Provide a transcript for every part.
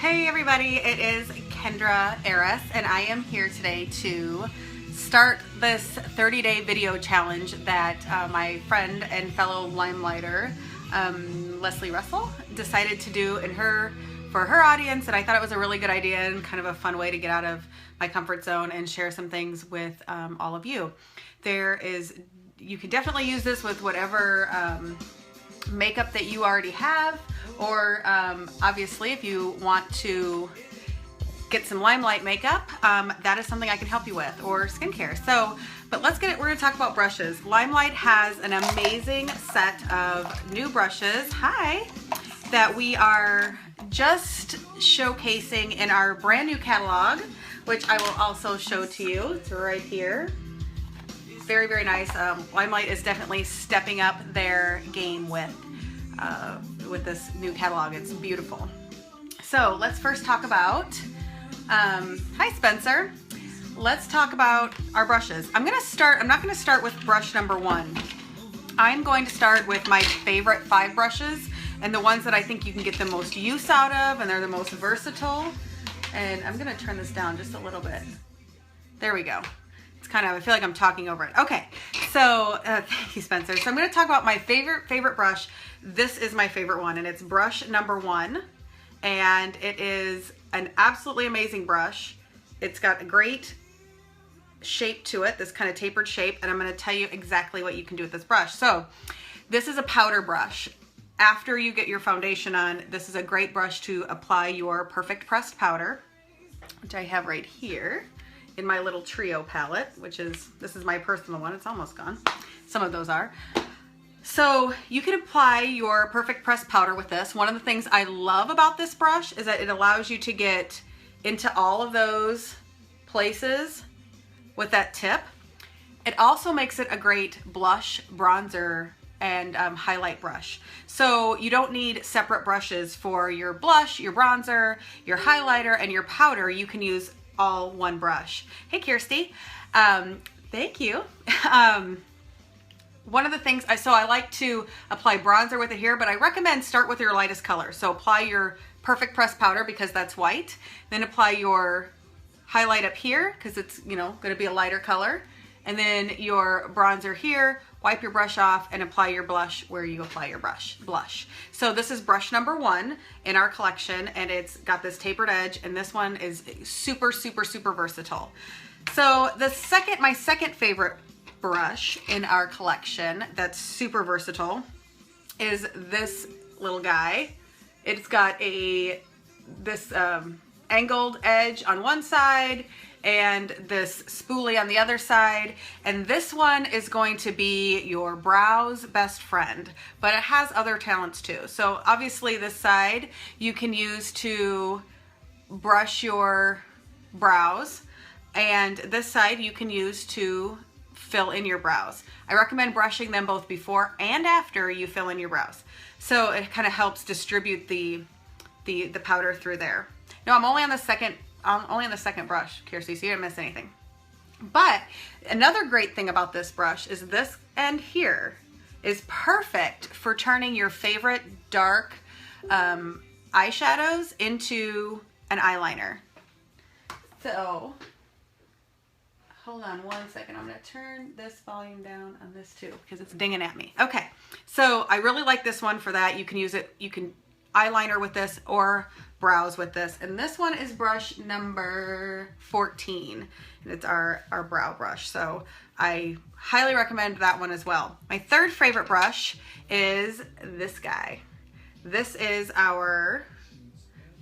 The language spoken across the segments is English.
Hey everybody, it is Kendra Eris, and I am here today to start this 30-day video challenge that my friend and fellow LineLighter, Leslie Russell, decided to do for her audience, and I thought it was a really good idea and kind of a fun way to get out of my comfort zone and share some things with all of you. You can definitely use this with whatever makeup that you already have, or obviously if you want to get some LineLight makeup, that is something I can help you with, or skincare. But let's get it. We're going to talk about brushes. LineLight has an amazing set of new brushes, that we are just showcasing in our brand new catalog, which I will also show to you. It's right here. Very, very nice. LineLight is definitely stepping up their game with this new catalog. It's beautiful. So let's first talk about, hi Spencer. Let's talk about our brushes. I'm not gonna start with brush number 1. I'm going to start with my favorite 5 brushes and the ones that I think you can get the most use out of, and they're the most versatile. And I'm gonna turn this down just a little bit. There we go. I feel like I'm talking over it. Okay, so thank you, Spencer. So I'm going to talk about my favorite brush. This is my favorite one, and it's brush number 1, and it is an absolutely amazing brush. It's got a great shape to it, this kind of tapered shape, and I'm going to tell you exactly what you can do with this brush. So this is a powder brush. After you get your foundation on, this is a great brush to apply your perfect pressed powder, which I have right here in my little trio palette, this is my personal one. It's almost gone. Some of those are. So you can apply your perfect pressed powder with this. One of the things I love about this brush is that it allows you to get into all of those places with that tip. It also makes it a great blush, bronzer, and highlight brush. So you don't need separate brushes for your blush, your bronzer, your highlighter, and your powder. You can use all one brush. Hey Kirsty, thank you. One of the things, I like to apply bronzer with it here, but I recommend start with your lightest color. So apply your perfect pressed powder because that's white, then apply your highlight up here because it's going to be a lighter color, and then your bronzer here. Wipe your brush off and apply your blush where you apply your blush. So this is brush number 1 in our collection, and it's got this tapered edge, and this one is super, super, super versatile. So my second favorite brush in our collection that's super versatile is this little guy. It's got this angled edge on one side and this spoolie on the other side, and this one is going to be your brow's best friend, but it has other talents too. So obviously this side you can use to brush your brows, and this side you can use to fill in your brows. I recommend brushing them both before and after you fill in your brows, so it kind of helps distribute the powder through there. Now I'm only on the second brush, Kirsty, so you didn't miss anything. But another great thing about this brush is this end here is perfect for turning your favorite dark eyeshadows into an eyeliner. So hold on one second. I'm going to turn this volume down on this too because it's dinging at me. Okay, so I really like this one for that. You can use it, you can eyeliner with this or brows with this, and this one is brush number 14, and it's our brow brush, so I highly recommend that one as well. My third favorite brush is this guy. This is our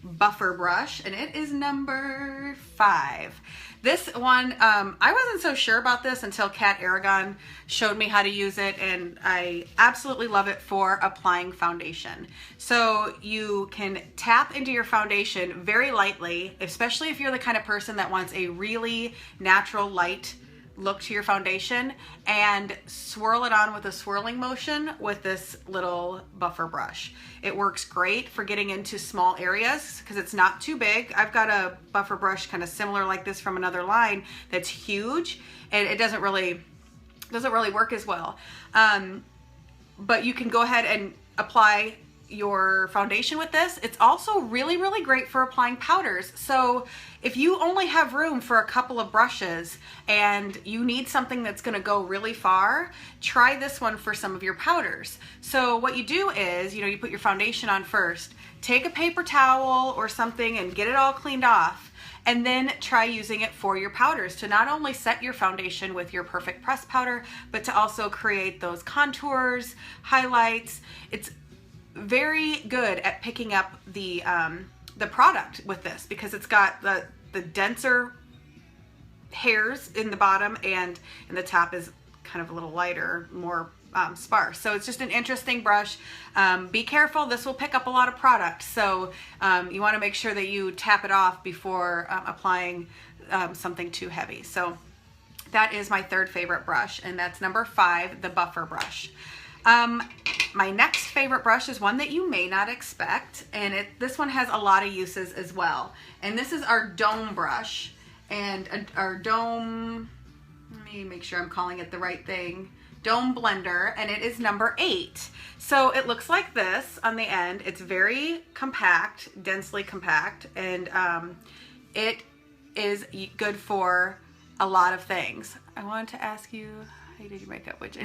buffer brush, and it is number 5. This one, I wasn't so sure about this until Kat Aragon showed me how to use it, and I absolutely love it for applying foundation. So you can tap into your foundation very lightly, especially if you're the kind of person that wants a really natural light look to your foundation, and swirl it on with a swirling motion with this little buffer brush. It works great for getting into small areas because it's not too big. I've got a buffer brush kind of similar like this from another line that's huge, and it doesn't really work as well. But you can go ahead and apply your foundation with this. It's also really, really great for applying powders. So if you only have room for a couple of brushes and you need something that's gonna go really far, try this one for some of your powders. So what you do is, you put your foundation on first, take a paper towel or something and get it all cleaned off, and then try using it for your powders to not only set your foundation with your perfect press powder, but to also create those contours, highlights. It's very good at picking up the product with this because it's got the denser hairs in the bottom, and the top is kind of a little lighter, more sparse. So it's just an interesting brush. Be careful, this will pick up a lot of product. So you want to make sure that you tap it off before applying something too heavy. So that is my third favorite brush, and that's number 5, the buffer brush. My next favorite brush is one that you may not expect, and this one has a lot of uses as well. And this is our dome brush, and our dome, let me make sure I'm calling it the right thing, dome blender, and it is number 8. So it looks like this on the end. It's very compact, densely compact, and it is good for a lot of things. I wanted to ask you, how you did your makeup, which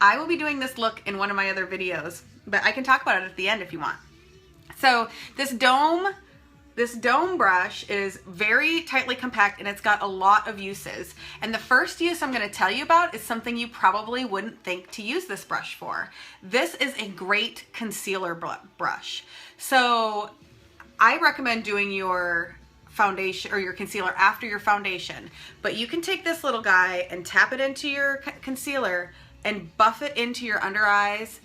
I will be doing this look in one of my other videos, but I can talk about it at the end if you want. So this dome brush is very tightly compact, and it's got a lot of uses. And the first use I'm going to tell you about is something you probably wouldn't think to use this brush for. This is a great concealer brush. So I recommend doing your foundation or your concealer after your foundation, but you can take this little guy and tap it into your concealer and buff it into your under eyes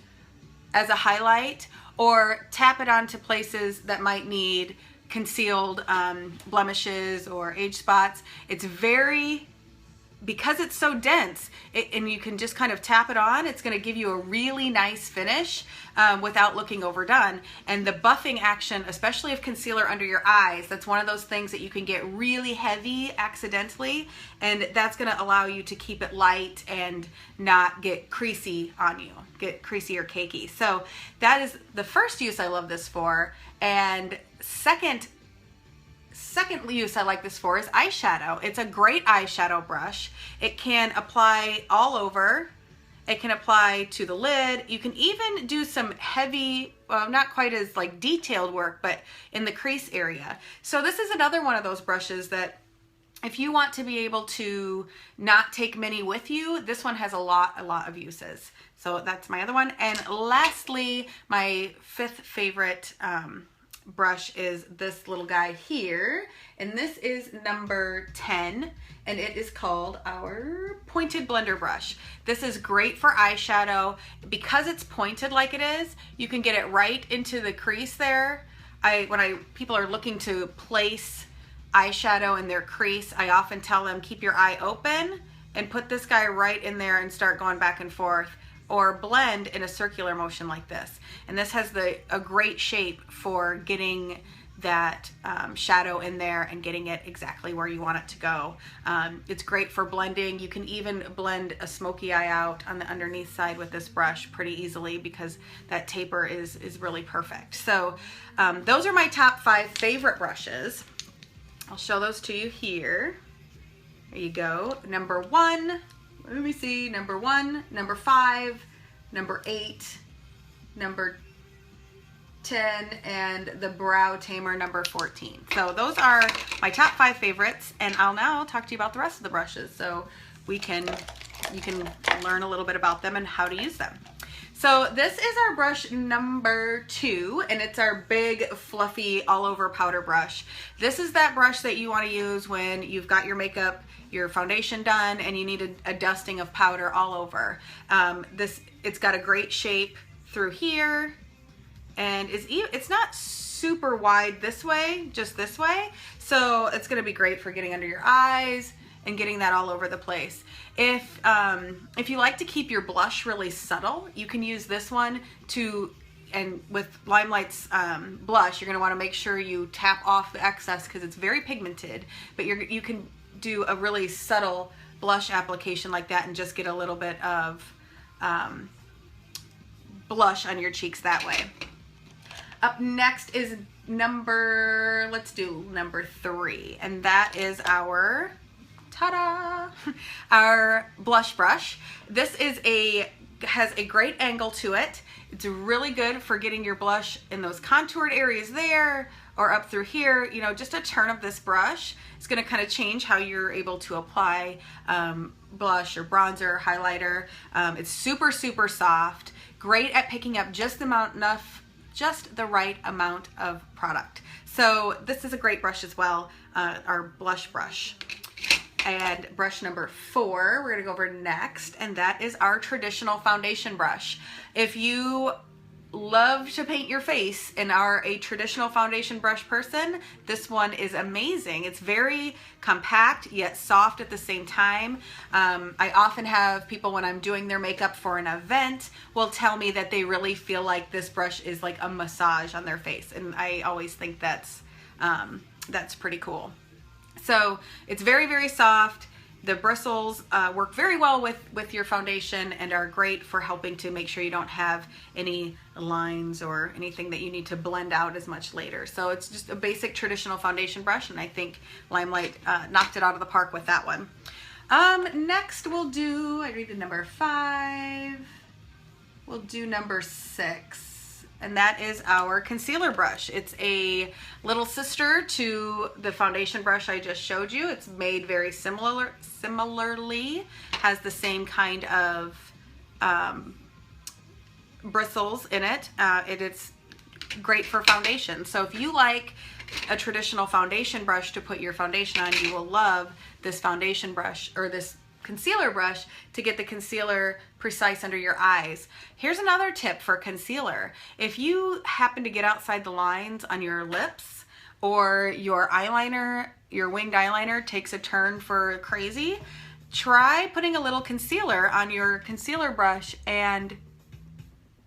as a highlight, or tap it onto places that might need concealed blemishes or age spots. It's because it's so dense, and you can just kind of tap it on, it's going to give you a really nice finish without looking overdone. And the buffing action, especially of concealer under your eyes, that's one of those things that you can get really heavy accidentally, and that's going to allow you to keep it light and not get creasy on you, get creasy or cakey. So that is the first use I love this for. And second use I like this for is eyeshadow. It's a great eyeshadow brush. It can apply all over. It can apply to the lid. You can even do some heavy, well, not quite as like detailed work, but in the crease area. So this is another one of those brushes that if you want to be able to not take many with you, this one has a lot of uses. So that's my other one. And lastly, my 5th favorite brush is this little guy here, and this is number 10, and it is called our pointed blender brush. This is great for eyeshadow. Because it's pointed like it is, you can get it right into the crease there. When people are looking to place eyeshadow in their crease, I often tell them keep your eye open and put this guy right in there and start going back and forth, or blend in a circular motion like this. And this has a great shape for getting that shadow in there and getting it exactly where you want it to go. It's great for blending. You can even blend a smoky eye out on the underneath side with this brush pretty easily because that taper is really perfect. So those are my top 5 favorite brushes. I'll show those to you here. There you go. Number 1, let me see, number 1, number 5, number 8, number 10, and the brow tamer number 14. So those are my top 5 favorites, and I'll now talk to you about the rest of the brushes so you can learn a little bit about them and how to use them. So this is our brush number 2, and it's our big fluffy all over powder brush. This is that brush that you want to use when you've got your makeup, your foundation done, and you need a dusting of powder all over. It's got a great shape through here, and it's not super wide this way, just this way. So it's gonna be great for getting under your eyes and getting that all over the place. If you like to keep your blush really subtle, you can use this one and with LineLight's blush, you're gonna wanna make sure you tap off the excess because it's very pigmented, but you can do a really subtle blush application like that and just get a little bit of blush on your cheeks that way. Up next is let's do number 3, and that is our, ta-da, our blush brush. This has a great angle to it. It's really good for getting your blush in those contoured areas there, or up through here. You know, just a turn of this brush is going to kind of change how you're able to apply blush or bronzer or highlighter. It's super, super soft, great at picking up just the right amount of product. So this is a great brush as well, our blush brush. And brush number 4, we're gonna go over next, and that is our traditional foundation brush. If you love to paint your face and are a traditional foundation brush person, this one is amazing. It's very compact yet soft at the same time. I often have people, when I'm doing their makeup for an event, will tell me that they really feel like this brush is like a massage on their face, and I always think that's pretty cool. So it's very, very soft. The bristles work very well with your foundation and are great for helping to make sure you don't have any lines or anything that you need to blend out as much later. So it's just a basic traditional foundation brush, and I think LineLight knocked it out of the park with that one. Next we'll do, I read the number 5, we'll do number 6. And that is our concealer brush. It's a little sister to the foundation brush I just showed you. It's made very similarly, has the same kind of bristles in it. It is great for foundation. So if you like a traditional foundation brush to put your foundation on, you will love this foundation brush, or this concealer brush, to get the concealer precise under your eyes. Here's another tip for concealer. If you happen to get outside the lines on your lips, or your eyeliner, your winged eyeliner takes a turn for crazy, try putting a little concealer on your concealer brush and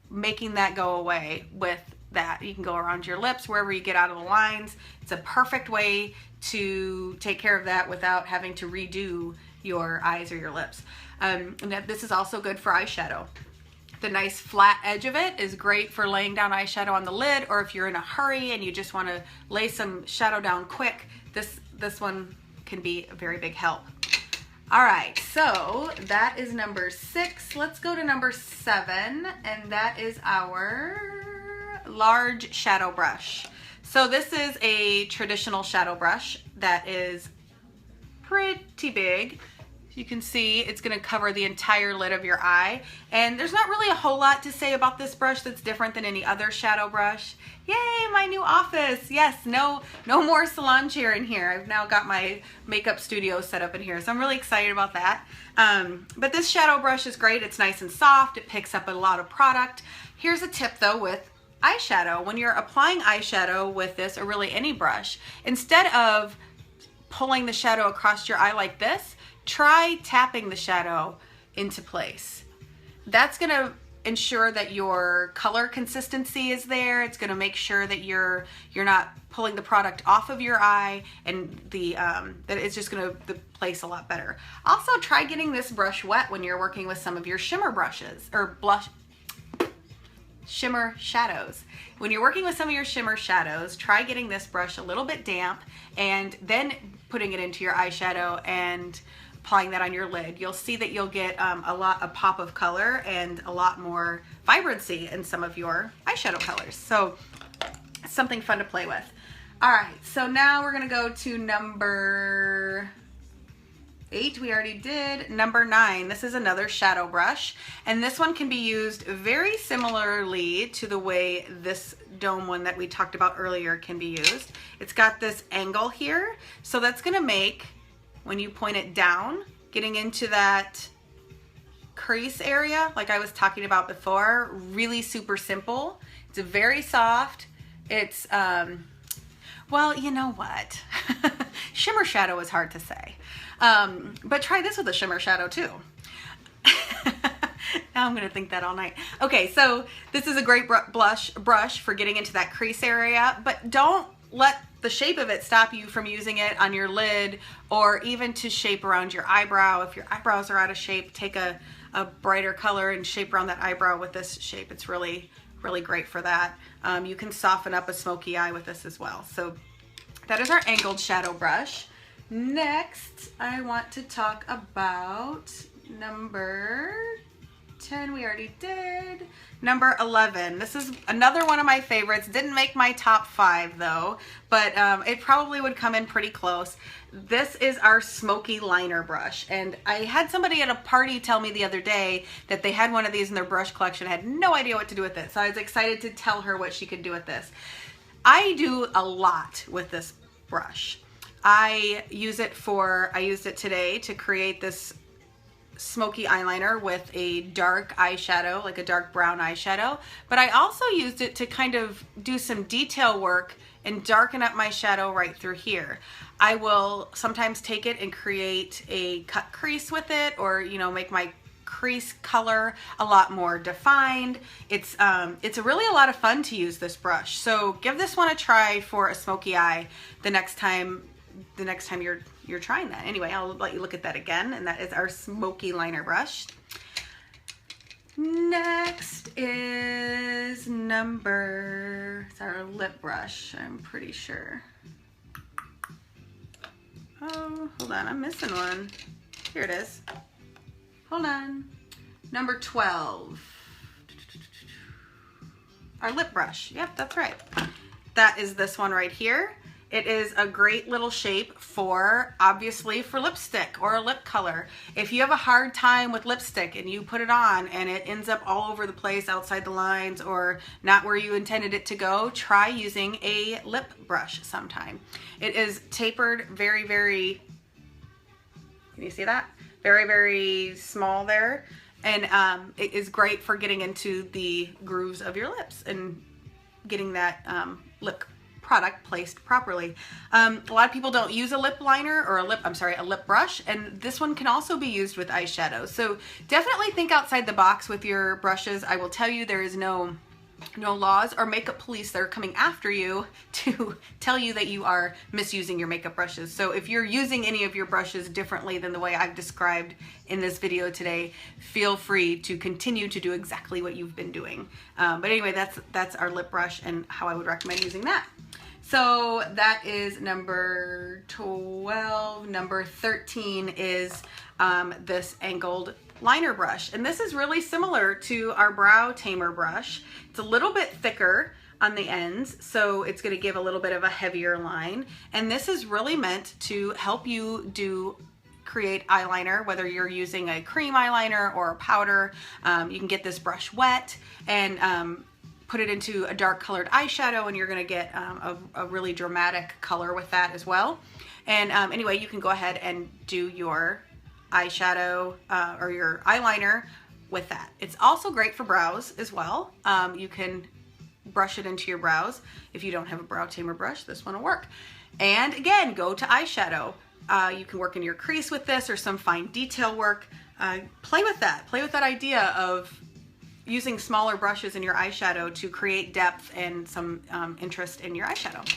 making that go away with that. You can go around your lips, wherever you get out of the lines. It's a perfect way to take care of that without having to redo your eyes or your lips. And this is also good for eyeshadow. The nice flat edge of it is great for laying down eyeshadow on the lid, or if you're in a hurry and you just want to lay some shadow down quick, this one can be a very big help. All right, so that is number 6. Let's go to number 7, and that is our large shadow brush. So this is a traditional shadow brush that is pretty big. You can see it's going to cover the entire lid of your eye, and there's not really a whole lot to say about this brush that's different than any other shadow brush. Yay, my new office. Yes, no more salon chair in here. I've now got my makeup studio set up in here, so I'm really excited about that. But this shadow brush is great. It's nice and soft. It picks up a lot of product. Here's a tip though with eyeshadow. When you're applying eyeshadow with this, or really any brush, instead of pulling the shadow across your eye like this, try tapping the shadow into place. That's going to ensure that your color consistency is there. It's going to make sure that you're not pulling the product off of your eye, and that it's just going to place a lot better. Also, try getting this brush wet when you're working with some of your shimmer brushes, or shimmer shadows. When you're working with some of your shimmer shadows, try getting this brush a little bit damp and then putting it into your eyeshadow and applying that on your lid. You'll see that you'll get a pop of color and a lot more vibrancy in some of your eyeshadow colors. So something fun to play with. All right, so now we're gonna go to number 8, we already did. Number 9, this is another shadow brush, and this one can be used very similarly to the way this dome one that we talked about earlier can be used. It's got this angle here, so that's gonna make, when you point it down, getting into that crease area like I was talking about before, really super simple. It's very soft. It's, well, you know what? Shimmer shadow is hard to say. But try this with a shimmer shadow too. Now I'm gonna think that all night. Okay, so this is a great brush for getting into that crease area, but don't let the shape of it stop you from using it on your lid, or even to shape around your eyebrow. If your eyebrows are out of shape, take a a brighter color and shape around that eyebrow with this shape. It's really, really great for that. You can soften up a smoky eye with this as well. So that is our angled shadow brush. Next, I want to talk about number 10, we already did. Number 11, this is another one of my favorites. Didn't make my top 5 though, but it probably would come in pretty close. This is our smoky liner brush, and I had somebody at a party tell me the other day that they had one of these in their brush collection. I had no idea what to do with it, so I was excited to tell her what she could do with this. I do a lot with this brush. I used it today to create this smoky eyeliner with a dark eyeshadow, like a dark brown eyeshadow, but I also used it to kind of do some detail work and darken up my shadow right through here. I will sometimes take it and create a cut crease with it, or make my crease color a lot more defined. It's really a lot of fun to use this brush. So give this one a try for a smoky eye the next time you're trying that. Anyway, I'll let you look at that again, and that is our smoky liner brush. Next is it's our lip brush, I'm pretty sure. Oh, hold on, I'm missing one. Here it is. Hold on. Number 12. Our lip brush. Yep, that's right. That is this one right here. It is a great little shape obviously for lipstick or a lip color. If you have a hard time with lipstick and you put it on and it ends up all over the place outside the lines or not where you intended it to go, try using a lip brush sometime. It is tapered very, very, can you see that? Very, very small there. And it is great for getting into the grooves of your lips and getting that lip product placed properly. A lot of people don't use a lip liner or a lip brush, and this one can also be used with eyeshadows. So definitely think outside the box with your brushes. I will tell you, there is no laws or makeup police that are coming after you to tell you that you are misusing your makeup brushes. So if you're using any of your brushes differently than the way I've described in this video today, feel free to continue to do exactly what you've been doing. But anyway, that's our lip brush and how I would recommend using that. So that is number 12. Number 13 is this angled liner brush, and this is really similar to our brow tamer brush. It's a little bit thicker on the ends, so it's going to give a little bit of a heavier line, and this is really meant to help you create eyeliner, whether you're using a cream eyeliner or a powder. You can get this brush wet and put it into a dark colored eyeshadow, and you're going to get a really dramatic color with that as well. And anyway, you can go ahead and do your eyeshadow or your eyeliner with that. It's also great for brows as well. You can brush it into your brows. If you don't have a brow tamer brush, this one will work. And again, go to eyeshadow. You can work in your crease with this or some fine detail work. Play with that. Play with that idea of using smaller brushes in your eyeshadow to create depth and some interest in your eyeshadow.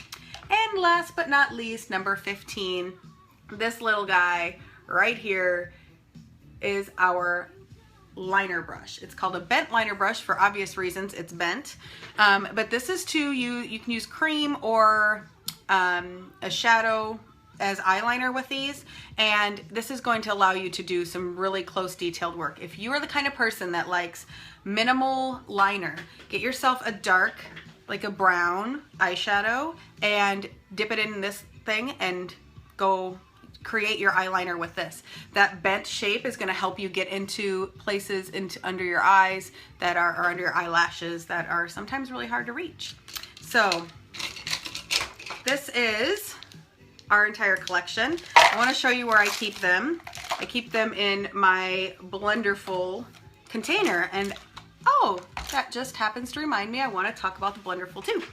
And last but not least, number 15, this little guy right here is our liner brush. It's called a bent liner brush for obvious reasons. It's bent, but this is you can use cream or a shadow as eyeliner with these, and this is going to allow you to do some really close detailed work. If you are the kind of person that likes minimal liner, get yourself a dark, like a brown eyeshadow, and dip it in this thing and go create your eyeliner with this. That bent shape is going to help you get into places under your eyes that are, or under your eyelashes that are sometimes really hard to reach. So this is our entire collection. I want to show you where I keep them. I keep them in my Blenderful container, and oh, that just happens to remind me I want to talk about the Blenderful too.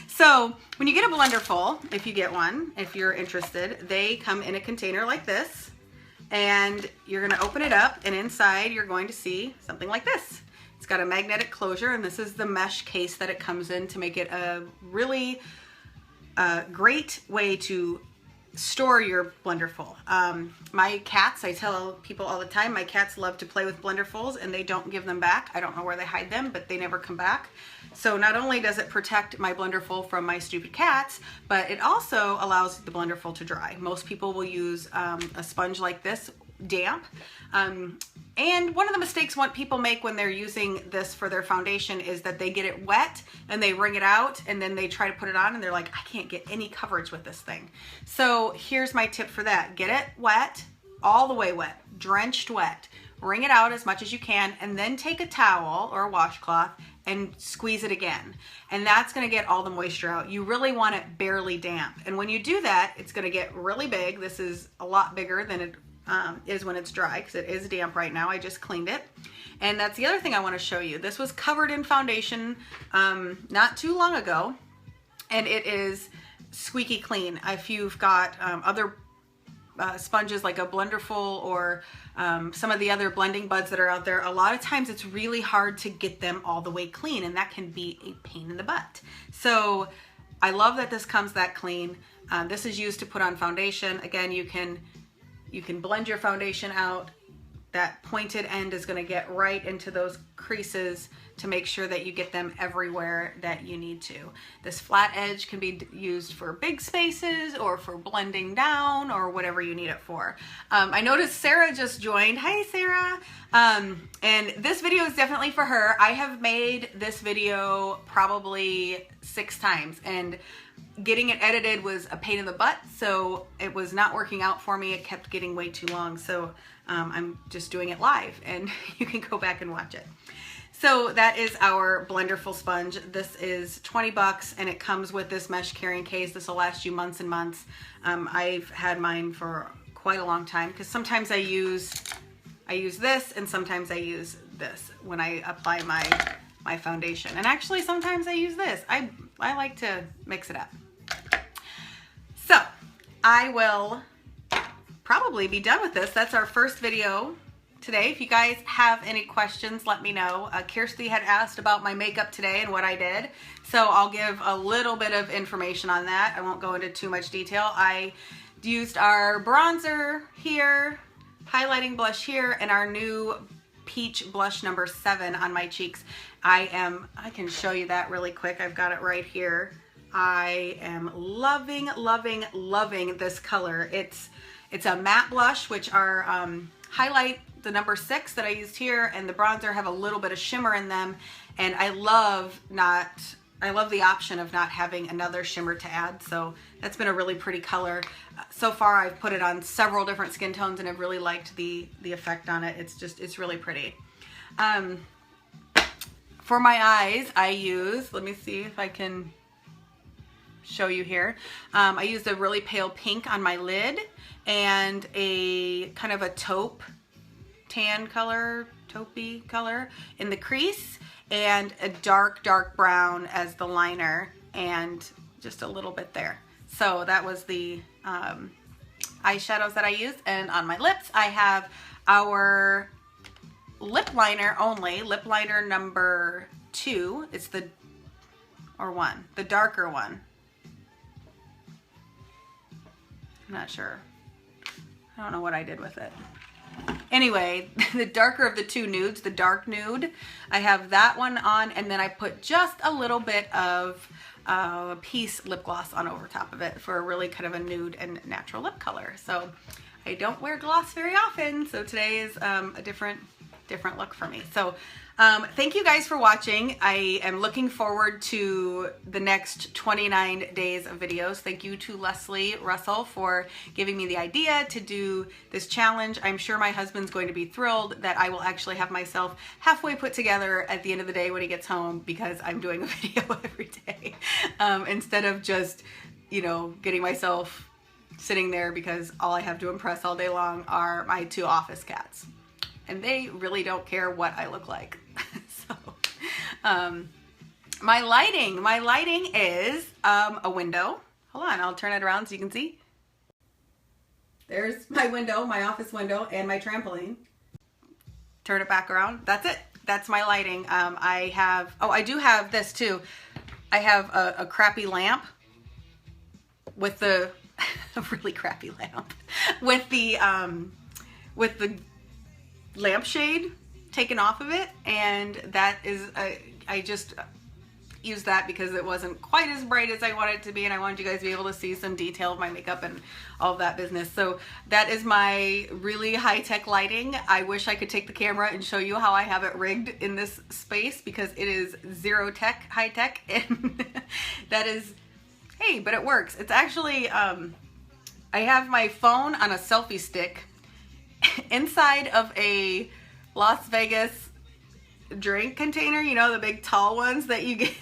So when you get a Blenderful, if you get one, if you're interested, they come in a container like this, and you're going to open it up, and inside you're going to see something like this. It's got a magnetic closure, and this is the mesh case that it comes in to make it a really great way to store your Blenderful. My cats, I tell people all the time, my cats love to play with Blenderfuls and they don't give them back. I don't know where they hide them, but they never come back. So not only does it protect my Blenderful from my stupid cats, but it also allows the Blenderful to dry. Most people will use a sponge like this, damp. And one of the mistakes what people make when they're using this for their foundation is that they get it wet and they wring it out and then they try to put it on and they're like, I can't get any coverage with this thing. So here's my tip for that. Get it wet, all the way wet, drenched wet. Wring it out as much as you can and then take a towel or a washcloth and squeeze it again. And that's gonna get all the moisture out. You really want it barely damp. And when you do that, it's gonna get really big. This is a lot bigger than it is when it's dry because it is damp right now. I just cleaned it. And that's the other thing I want to show you. This was covered in foundation not too long ago, and it is squeaky clean. If you've got other sponges like a Blenderful or some of the other blending buds that are out there, a lot of times it's really hard to get them all the way clean, and that can be a pain in the butt. So I love that this comes that clean. This is used to put on foundation. Again, you can blend your foundation out. That pointed end is going to get right into those creases to make sure that you get them everywhere that you need to. This flat edge can be used for big spaces or for blending down or whatever you need it for. I noticed Sarah just joined. Hi, Sarah. And this video is definitely for her. I have made this video probably 6 times, and getting it edited was a pain in the butt, so it was not working out for me. It kept getting way too long, so I'm just doing it live, and you can go back and watch it. So that is our Blenderful sponge. This is 20 bucks, and it comes with this mesh carrying case. This will last you months and months. I've had mine for quite a long time because sometimes I use this, and sometimes I use this when I apply my foundation. And actually, sometimes I use this. I like to mix it up. So I will probably be done with this. That's our first video today. If you guys have any questions, let me know. Kirsty had asked about my makeup today and what I did, so I'll give a little bit of information on that. I won't go into too much detail. I used our bronzer here, highlighting blush here, and our new peach blush number 7 on my cheeks. I can show you that really quick. I've got it right here. I am loving, loving, loving this color. It's a matte blush, which are highlight the number 6 that I used here, and the bronzer have a little bit of shimmer in them, and I love the option of not having another shimmer to add, so that's been a really pretty color. So far I've put it on several different skin tones and I've really liked the effect on it. It's really pretty. For my eyes, I use, let me see if I can show you here. I used a really pale pink on my lid and a kind of a taupe tan color, taupey color in the crease, and a dark brown as the liner, and just a little bit there. So that was the eyeshadows that I used. And on my lips, I have our lip liner only, lip liner number 2. It's the darker one. I'm not sure. I don't know what I did with it. Anyway, the darker of the 2 nudes, the dark nude, I have that one on, and then I put just a little bit of Peace lip gloss on over top of it for a really kind of a nude and natural lip color. So I don't wear gloss very often, so today is a different look for me. So thank you guys for watching. I am looking forward to the next 29 days of videos. Thank you to Leslie Russell for giving me the idea to do this challenge. I'm sure my husband's going to be thrilled that I will actually have myself halfway put together at the end of the day when he gets home, because I'm doing a video every day instead of just, you know, getting myself sitting there, because all I have to impress all day long are my 2 office cats. And they really don't care what I look like. So, my lighting is a window. Hold on, I'll turn it around so you can see. There's my window, my office window, and my trampoline. Turn it back around. That's it. That's my lighting. I do have this too. I have a crappy lamp with the a really crappy lamp with the lampshade taken off of it, and that is I just used that because it wasn't quite as bright as I wanted it to be, and I wanted you guys to be able to see some detail of my makeup and all of that business. So that is my really high-tech lighting. I wish I could take the camera and show you how I have it rigged in this space, because it is zero tech, high tech, and that is, hey, but it works. It's actually, I have my phone on a selfie stick inside of a Las Vegas drink container, you know, the big tall ones that you get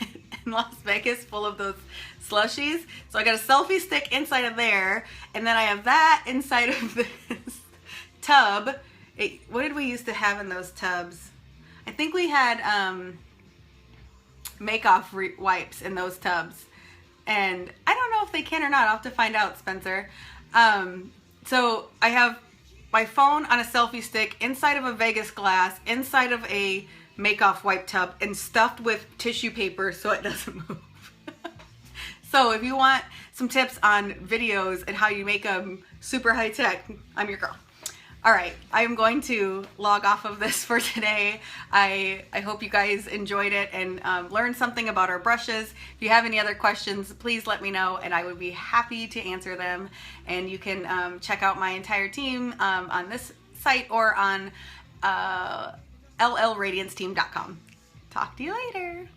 in Las Vegas full of those slushies. So I got a selfie stick inside of there, and then I have that inside of this tub. What did we used to have in those tubs? I think we had make-off wipes in those tubs, and I don't know if they can or not. I'll have to find out, Spencer. So I have my phone on a selfie stick inside of a Vegas glass, inside of a make-off wipe tub, and stuffed with tissue paper so it doesn't move. So if you want some tips on videos and how you make them super high tech, I'm your girl. All right, I am going to log off of this for today. I hope you guys enjoyed it and learned something about our brushes. If you have any other questions, please let me know, and I would be happy to answer them. And you can check out my entire team on this site or on llradianceteam.com. Talk to you later.